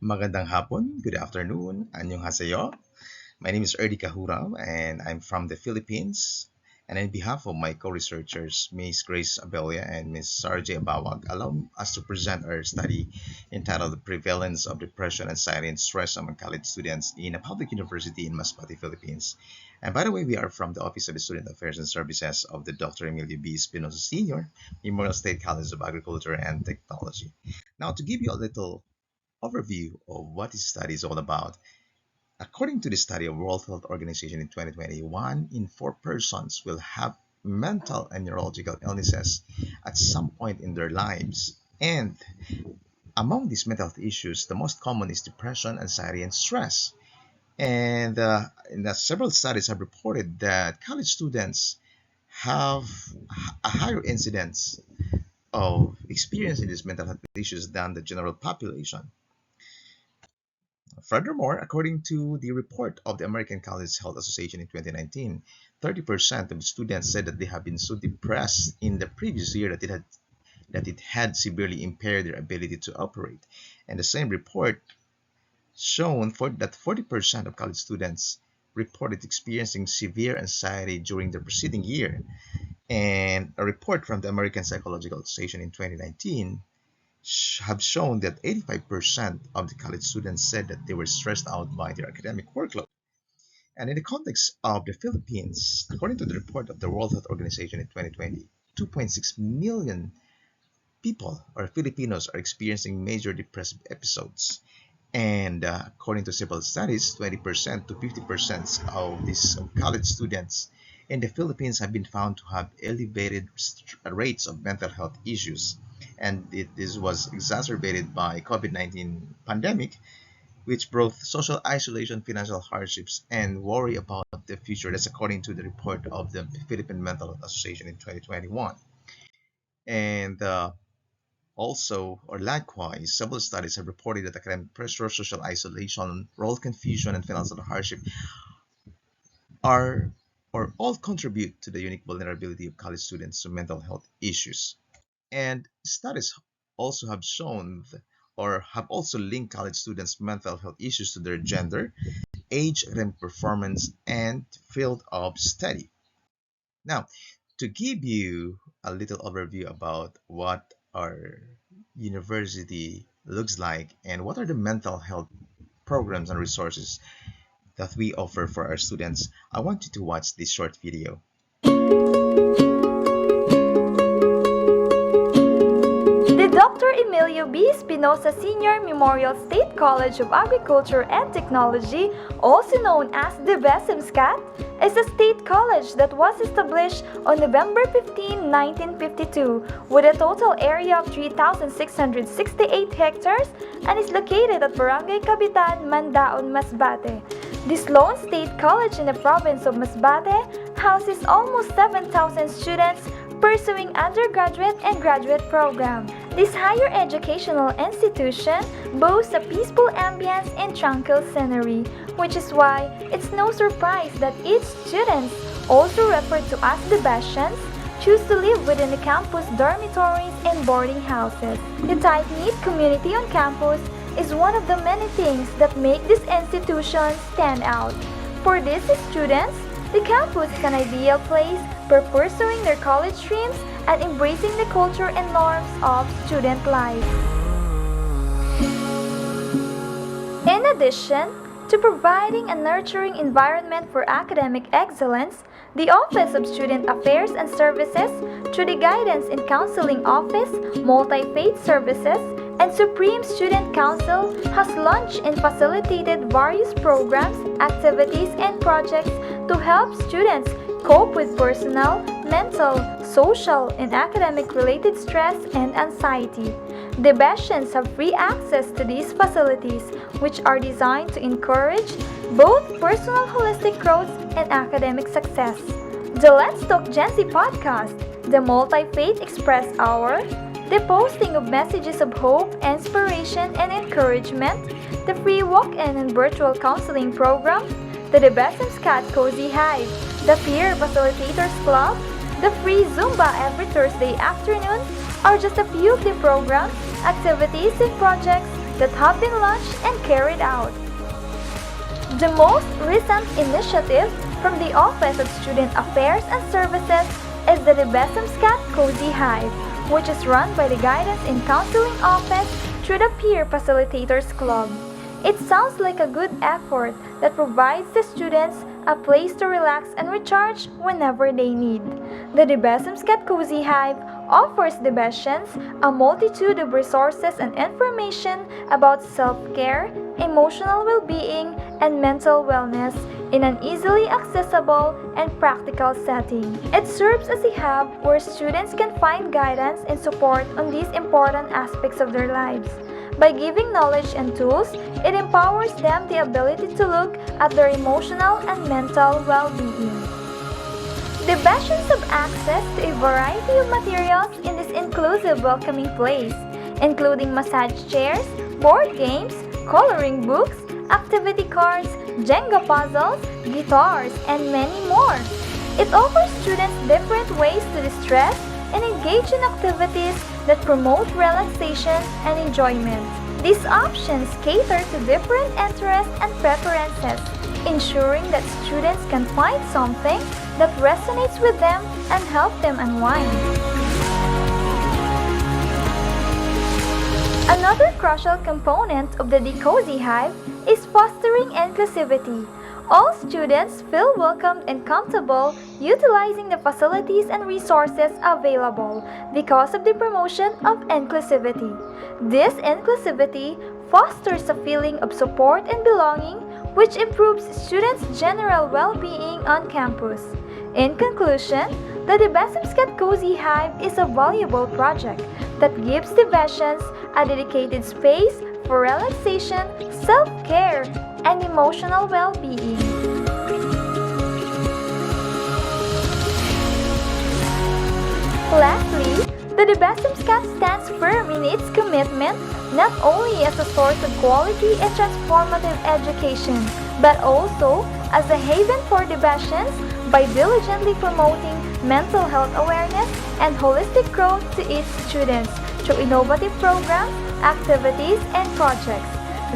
Magandang hapon, good afternoon, annyeonghaseyo. My name is Cajurao and I'm from the Philippines. And on behalf of my co-researchers, Ms. Grace Abelia and Ms. Sarje Abawag, allow us to present our study entitled The Prevalence of Depression, Anxiety, and Stress Among College Students in a Public University in Masbate, Philippines. And by the way, we are from the Office of the Student Affairs and Services of the Dr. Emilio B. Espinosa Sr., Memorial State College of Agriculture and Technology. Now, to give you a little overview of what this study is all about. According to the study of World Health Organization in 2020, 1 in 4 persons will have mental and neurological illnesses at some point in their lives. And among these mental health issues, the most common is depression, anxiety, and stress. And several studies have reported that college students have a higher incidence of experiencing these mental health issues than the general population. Furthermore, according to the report of the American College Health Association in 2019, 30% of students said that they have been so depressed in the previous year that it had severely impaired their ability to operate. And the same report shown that 40% of college students reported experiencing severe anxiety during the preceding year. And a report from the American Psychological Association in 2019 have shown that 85% of the college students said that they were stressed out by their academic workload. And in the context of the Philippines, according to the report of the World Health Organization in 2020, 2.6 million people or Filipinos are experiencing major depressive episodes. And according to several studies, 20% to 50% of these college students in the Philippines have been found to have elevated rates of mental health issues. And this was exacerbated by COVID-19 pandemic, which brought social isolation, financial hardships, and worry about the future. That's according to the report of the Philippine Mental Health Association in 2021. And also, or likewise, several studies have reported that academic pressure, social isolation, role confusion, and financial hardship are or all contribute to the unique vulnerability of college students to mental health issues. And studies also have shown or have also linked college students' mental health issues to their gender, age, academic performance, and field of study. Now, to give you a little overview about what our university looks like and what are the mental health programs and resources that we offer for our students, I want you to watch this short video. The Dr. Emilio B. Espinosa Sr. Memorial State College of Agriculture and Technology, also known as Debesmcat, is a state college that was established on November 15, 1952, with a total area of 3,668 hectares and is located at Barangay Cabitan, Mandaon, Masbate. This lone state college in the province of Masbate houses almost 7,000 students pursuing undergraduate and graduate program. This higher educational institution boasts a peaceful ambience and tranquil scenery, which is why it's no surprise that its students, also referred to as the Bashans, choose to live within the campus dormitories and boarding houses. The tight-knit community on campus is one of the many things that make this institution stand out. For these students, the campus is an ideal place for pursuing their college dreams and embracing the culture and norms of student life. In addition to providing a nurturing environment for academic excellence, the Office of Student Affairs and Services, through the Guidance and Counseling Office, Multi-Faith Services, and Supreme Student Council has launched and facilitated various programs, activities, and projects to help students cope with personal, mental, social, and academic-related stress and anxiety. The Bashans have free access to these facilities, which are designed to encourage both personal holistic growth and academic success. The Let's Talk Gen Z podcast, the Multi-Faith Express Hour, the posting of messages of hope, inspiration, and encouragement, the free walk-in and virtual counseling program, the Debesmcat Cozy Hive, the Peer Facilitators Club, the free Zumba every Thursday afternoon are just a few of the programs, activities, and projects that have been launched and carried out. The most recent initiative from the Office of Student Affairs and Services is the Debesmcat Cozy Hive, which is run by the Guidance and Counseling Office through the Peer Facilitators Club. It sounds like a good effort that provides the students a place to relax and recharge whenever they need. The Debesmcat Cozy Hive offers Debesians a multitude of resources and information about self-care, emotional well-being, and mental wellness in an easily accessible and practical setting. It serves as a hub where students can find guidance and support on these important aspects of their lives. By giving knowledge and tools, it empowers them the ability to look at their emotional and mental well-being. The Bashans have access to a variety of materials in this inclusive welcoming place, including massage chairs, board games, coloring books, activity cards, Jenga puzzles, guitars, and many more. It offers students different ways to distress and engage in activities that promote relaxation and enjoyment. These options cater to different interests and preferences, ensuring that students can find something that resonates with them and help them unwind. Another crucial component of the Cozy Hive is fostering inclusivity. All students feel welcomed and comfortable utilizing the facilities and resources available because of the promotion of inclusivity. This inclusivity fosters a feeling of support and belonging, which improves students' general well-being on campus. In conclusion, the Debesmcat Cozy Hive is a valuable project that gives Debesians a dedicated space for relaxation, self-care, and emotional well-being. Lastly, the Debesmcat stands firm in its commitment not only as a source of quality and transformative education, but also as a haven for Debesians by diligently promoting mental health awareness and holistic growth to its students through innovative programs, activities, and projects.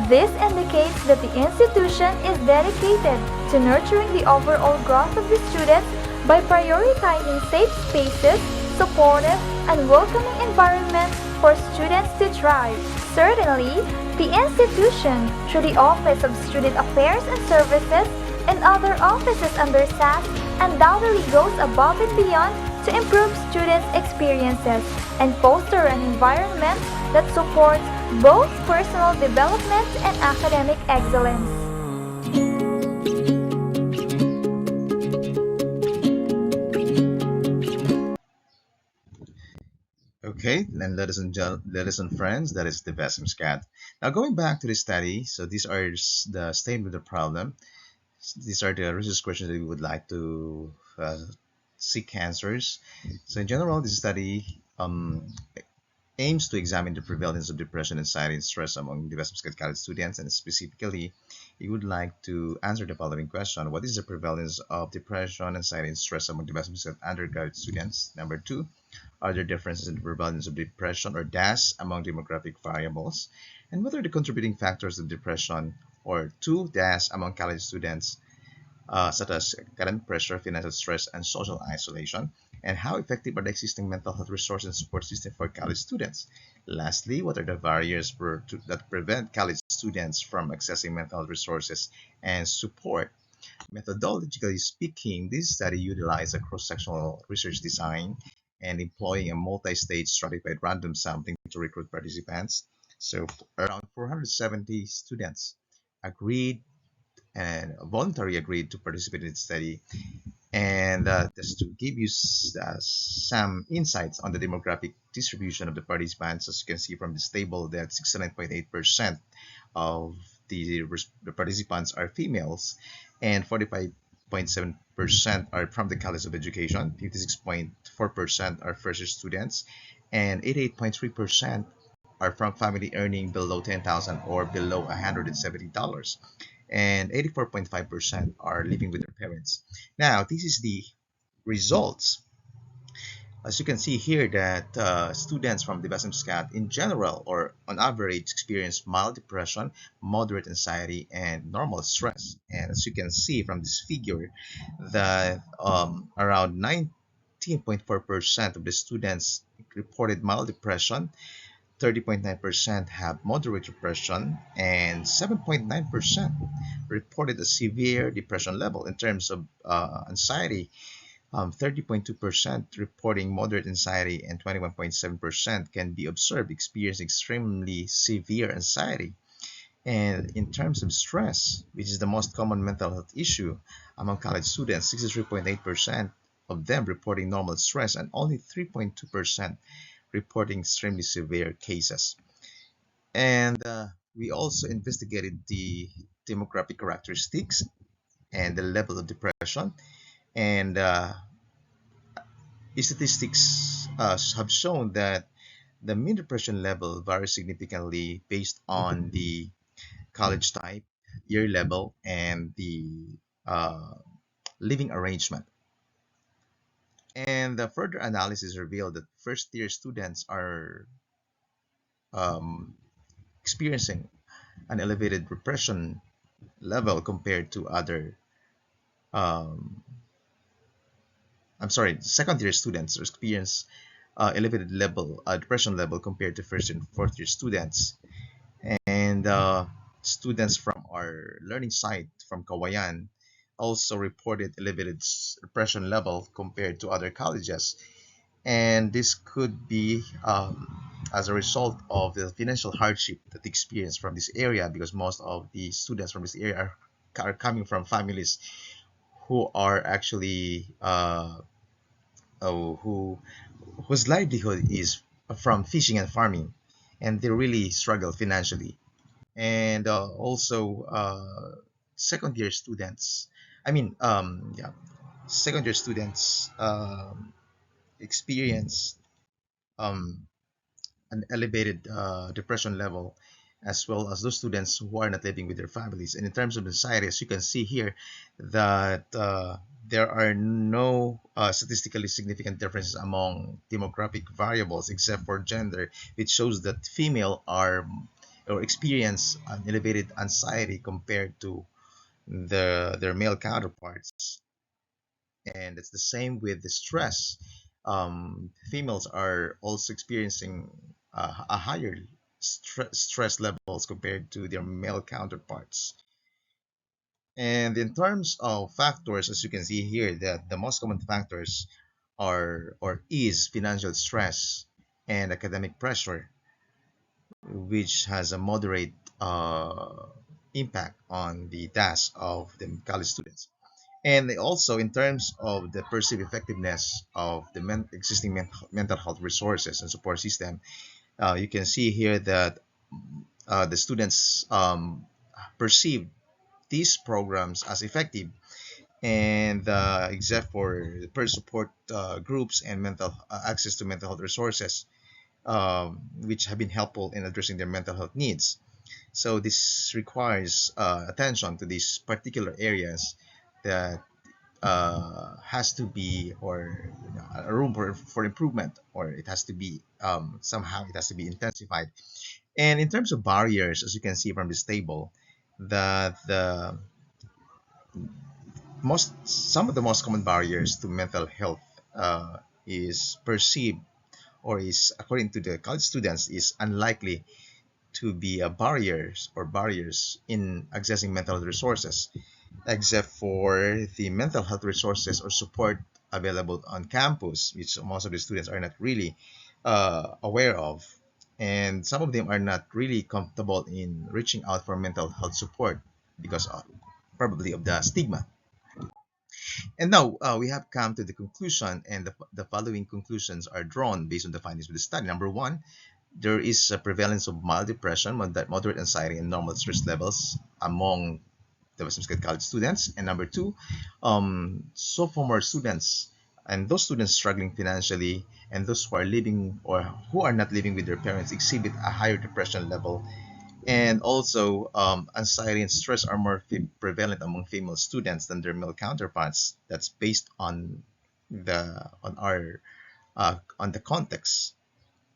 This indicates that the institution is dedicated to nurturing the overall growth of the students by prioritizing safe spaces, supportive, and welcoming environments for students to thrive. Certainly, the institution, through the Office of Student Affairs and Services and other offices under SAS, undoubtedly goes above and beyond to improve students' experiences and foster an environment that supports both personal development and academic excellence. Okay, and ladies and friends, that is the Bessemscat. Now going back to the study, so these are the statement of the problem. These are the research questions that we would like to seek answers. So in general, this study aims to examine the prevalence of depression, anxiety, and stress among the Westminster College students, and specifically, we would like to answer the following question: what is the prevalence of depression, anxiety, and stress among the Westminster undergraduate students? Number two, are there differences in the prevalence of depression or DAS among demographic variables? And what are the contributing factors of depression or two DAS among college students, such as academic pressure, financial stress, and social isolation? And how effective are the existing mental health resource and support system for college students? Lastly, what are the barriers that prevent college students from accessing mental health resources and support? Methodologically speaking, this study utilized a cross-sectional research design and employing a multi-stage stratified random sampling to recruit participants. So around 470 students agreed and voluntarily agreed to participate in the study. And just to give you some insights on the demographic distribution of the participants, as you can see from this table, that 69.8% of the participants are females, and 45.7% are from the College of Education, 56.4% are first year students, and 88.3% are from family earning below 10,000 or below $170, and 84.5% are living with their parents. Now, this is the results As you can see here that students from the Debesmcat in general or on average experience mild depression, moderate anxiety, and normal stress. And as you can see from this figure that around 19.4% of the students reported mild depression, 30.9% have moderate depression, and 7.9% reported a severe depression level. In terms of anxiety, 30.2% reporting moderate anxiety and 21.7% can be observed experiencing extremely severe anxiety. And in terms of stress, which is the most common mental health issue among college students, 63.8% of them reporting normal stress and only 3.2% reporting extremely severe cases. And we also investigated the demographic characteristics and the level of depression. And statistics have shown that the mean depression level varies significantly based on the college type, year level, and the uh, living arrangement. And the further analysis revealed that first year students are um, experiencing an elevated depression level compared to other um, I'm sorry, second year students experience elevated level depression level compared to first and fourth year students. And students from our learning site from Kawayan also reported elevated depression level compared to other colleges. And this could be as a result of the financial hardship that they experience from this area, because most of the students from this area are coming from families who are actually who whose livelihood is from fishing and farming, and they really struggle financially. And also second year students, I mean, yeah, second year students experience um, an elevated depression level, as well as those students who are not living with their families. And in terms of anxiety, as you can see here, that there are no statistically significant differences among demographic variables except for gender, which shows that female are or experience an elevated anxiety compared to their male counterparts. And it's the same with the stress. Females are also experiencing a higher stress levels compared to their male counterparts. And in terms of factors, as you can see here, that the most common factors are or is financial stress and academic pressure, which has a moderate impact on the task of the college students. And also in terms of the perceived effectiveness of the existing mental health resources and support system, you can see here that the students perceive these programs as effective, and except for the peer support groups and mental access to mental health resources, which have been helpful in addressing their mental health needs. So this requires attention to these particular areas that has to be, or a room for improvement, or it has to be somehow it has to be intensified. And in terms of barriers, as you can see from this table, that the most some of the most common barriers to mental health is perceived, or is according to the college students, is unlikely to be a barriers in accessing mental health resources, except for the mental health resources or support available on campus, which most of the students are not really aware of. And some of them are not really comfortable in reaching out for mental health support because probably of the stigma. And now we have come to the conclusion, and the following conclusions are drawn based on the findings of the study. Number one, there is a prevalence of mild depression, moderate anxiety, and normal stress levels among the Westminster College students. And number two, sophomore students and those students struggling financially and those who are living or who are not living with their parents exhibit a higher depression level. And also, anxiety and stress are more prevalent among female students than their male counterparts. That's based on the on our on the context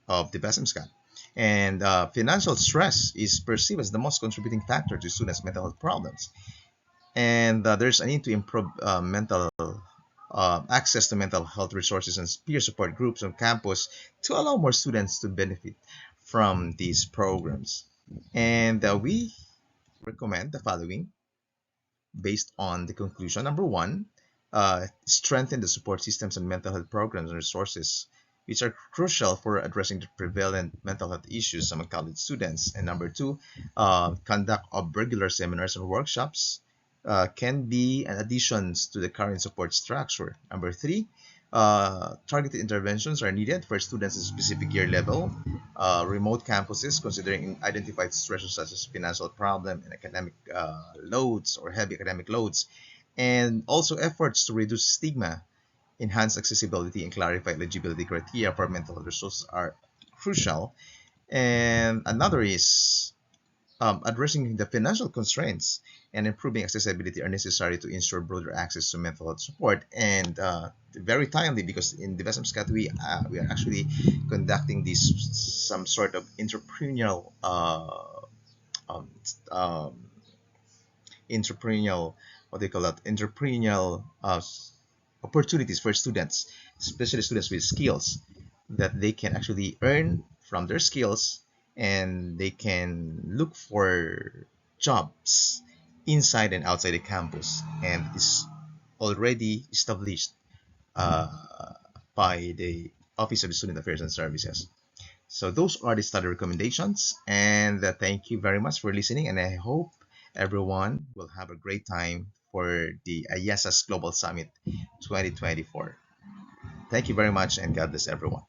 of the BESMSCAT. And financial stress is perceived as the most contributing factor to students' mental health problems. And there's a need to improve mental access to mental health resources and peer support groups on campus to allow more students to benefit from these programs. And we recommend the following based on the conclusion. Number one, strengthen the support systems and mental health programs and resources, which are crucial for addressing the prevalent mental health issues among college students. And number two, conduct of regular seminars and workshops can be an additions to the current support structure. Number three, targeted interventions are needed for students at specific year level. Remote campuses, considering identified stressors such as financial problem and academic loads or heavy academic loads, and also efforts to reduce stigma, enhance accessibility, and clarify eligibility criteria for mental health resources are crucial. And another is addressing the financial constraints and improving accessibility are necessary to ensure broader access to mental health support. And very timely because in the BSMSCAT we are actually conducting this some sort of entrepreneurial um, um, entrepreneurial what they call that entrepreneurial opportunities for students, especially students with skills that they can actually earn from their skills, and they can look for jobs inside and outside the campus, and is already established uh, by the Office of Student Affairs and Services. So those are the study recommendations, and thank you very much for listening. And I hope everyone will have a great time for the IESAS Global Summit 2024. Thank you very much, and God bless everyone.